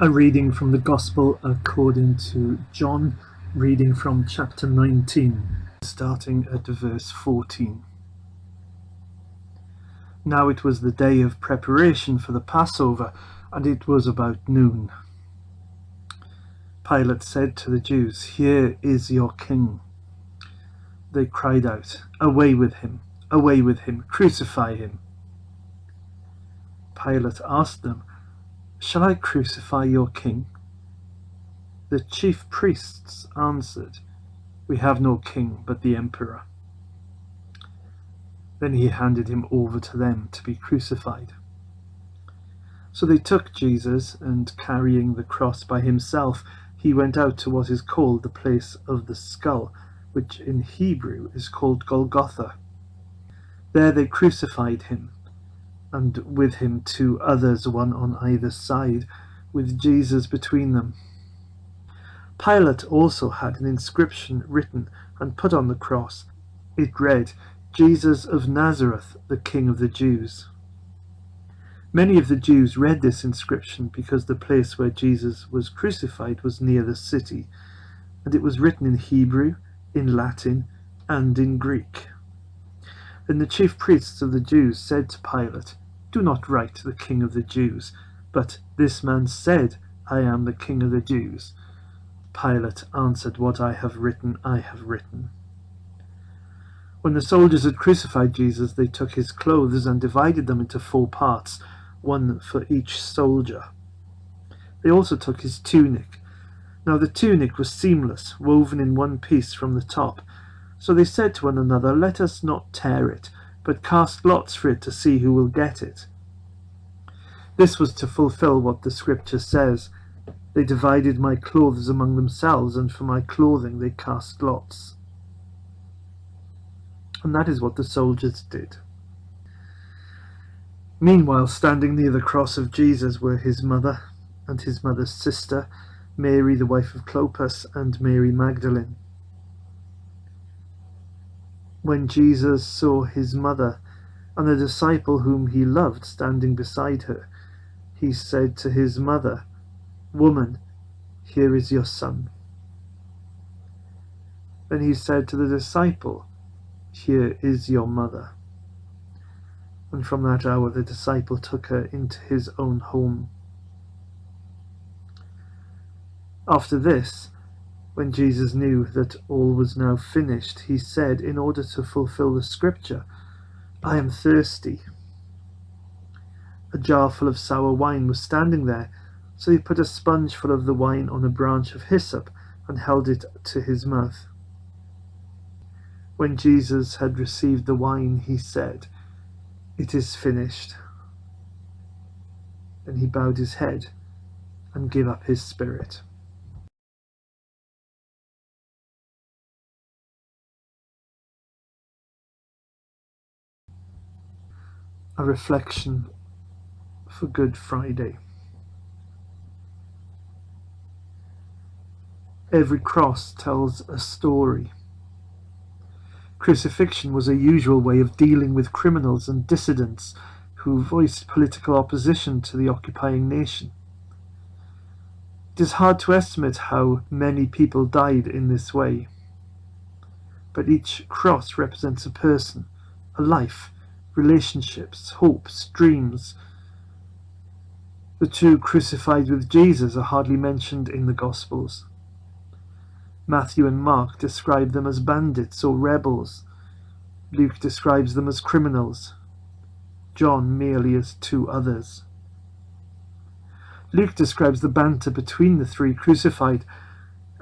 A reading from the Gospel according to John, reading from chapter 19, starting at verse 14. Now it was the day of preparation for the Passover, and it was about noon. Pilate said to the Jews, "Here is your king." They cried out, "Away with him! Away with him! Crucify him!" Pilate asked them, "Shall I crucify your king?" The chief priests answered, "We have no king but the emperor." Then he handed him over to them to be crucified. So they took Jesus, and carrying the cross by himself, he went out to what is called the place of the skull, which in Hebrew is called Golgotha. There they crucified him, and with him 2 others, one on either side, with Jesus between them. Pilate also had an inscription written and put on the cross. It read, "Jesus of Nazareth, the King of the Jews." Many of the Jews read this inscription because the place where Jesus was crucified was near the city, and it was written in Hebrew, in Latin, and in Greek. Then the chief priests of the Jews said to Pilate, "Do not write the King of the Jews, but this man said, 'I am the King of the Jews.'" Pilate answered, "What I have written, I have written." When the soldiers had crucified Jesus, they took his clothes and divided them into 4 parts, one for each soldier. They also took his tunic. Now the tunic was seamless, woven in one piece from the top. So they said to one another, "Let us not tear it, but cast lots for it to see who will get it." This was to fulfill what the scripture says, "They divided my clothes among themselves, and for my clothing they cast lots." And that is what the soldiers did. Meanwhile, standing near the cross of Jesus were his mother and his mother's sister, Mary the wife of Clopas, and Mary Magdalene. When Jesus saw his mother and the disciple whom he loved standing beside her, he said to his mother, "Woman, here is your son." Then he said to the disciple, "Here is your mother." And from that hour the disciple took her into his own home. After this, when Jesus knew that all was now finished, he said, in order to fulfill the scripture, "I am thirsty." A jar full of sour wine was standing there, so he put a sponge full of the wine on a branch of hyssop and held it to his mouth. When Jesus had received the wine, he said, "It is finished." Then he bowed his head and gave up his spirit. A reflection for Good Friday. Every cross tells a story. Crucifixion was a usual way of dealing with criminals and dissidents who voiced political opposition to the occupying nation. It is hard to estimate how many people died in this way, but each cross represents a person, a life, relationships, hopes, dreams. The 2 crucified with Jesus are hardly mentioned in the Gospels. Matthew and Mark describe them as bandits or rebels. Luke describes them as criminals. John merely as 2 others. Luke describes the banter between the 3 crucified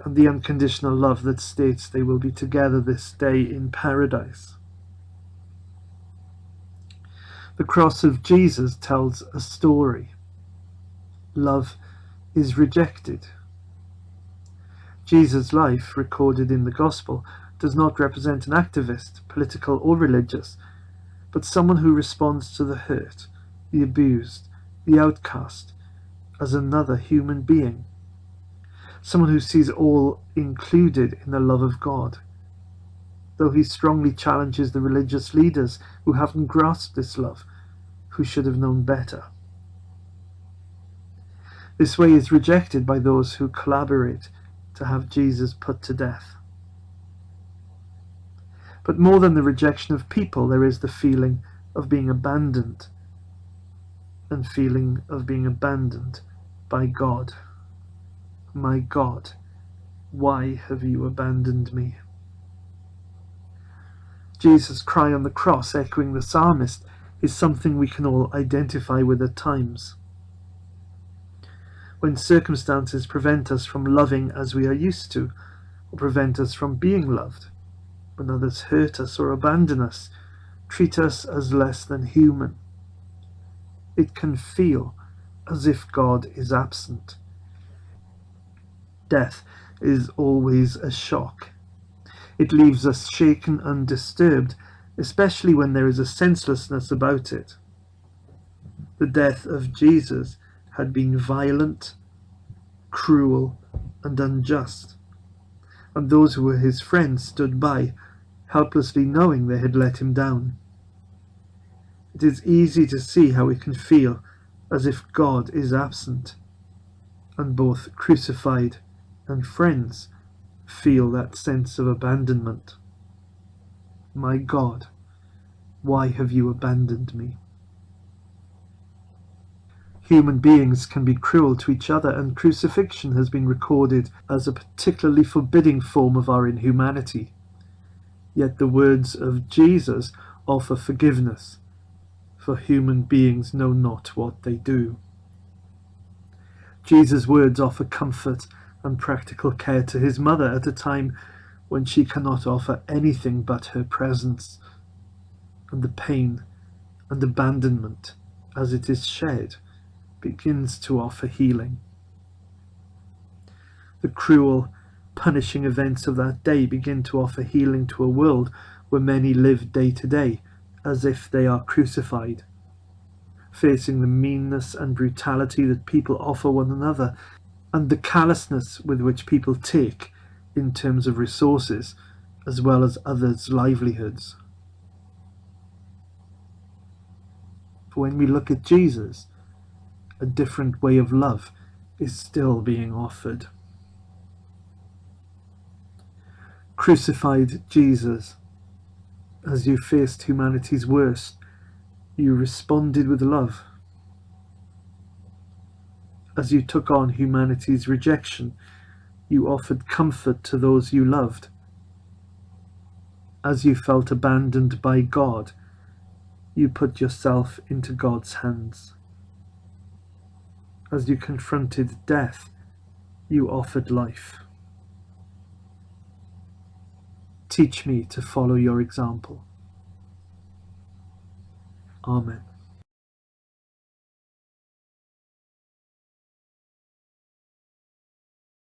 and the unconditional love that states they will be together this day in paradise. The cross of Jesus tells a story. Love is rejected. Jesus' life, recorded in the Gospel, does not represent an activist, political or religious, but someone who responds to the hurt, the abused, the outcast, as another human being. Someone who sees all included in the love of God, though he strongly challenges the religious leaders who haven't grasped this love, who should have known better. This way is rejected by those who collaborate to have Jesus put to death. But more than the rejection of people, there is the feeling of being abandoned, and feeling of being abandoned by God. My God, why have you abandoned me? Jesus' cry on the cross, echoing the psalmist, is something we can all identify with at times. When circumstances prevent us from loving as we are used to, or prevent us from being loved, when others hurt us or abandon us, treat us as less than human, it can feel as if God is absent. Death is always a shock. It leaves us shaken and disturbed, especially when there is a senselessness about it. The death of Jesus had been violent, cruel, and unjust, and those who were his friends stood by, helplessly knowing they had let him down. It is easy to see how it can feel as if God is absent, and both crucified and friends feel that sense of abandonment. My God, why have you abandoned me? Human beings can be cruel to each other, and crucifixion has been recorded as a particularly forbidding form of our inhumanity. Yet the words of Jesus offer forgiveness, for human beings know not what they do. Jesus' words offer comfort and practical care to his mother at a time when she cannot offer anything but her presence, and the pain and abandonment, as it is shared, begins to offer healing. The cruel, punishing events of that day begin to offer healing to a world where many live day to day as if they are crucified, facing the meanness and brutality that people offer one another, and the callousness with which people take in terms of resources as well as others' livelihoods. For when we look at Jesus, a different way of love is still being offered. Crucified Jesus, as you faced humanity's worst, you responded with love. As you took on humanity's rejection, you offered comfort to those you loved. As you felt abandoned by God, you put yourself into God's hands. As you confronted death, you offered life. Teach me to follow your example. Amen.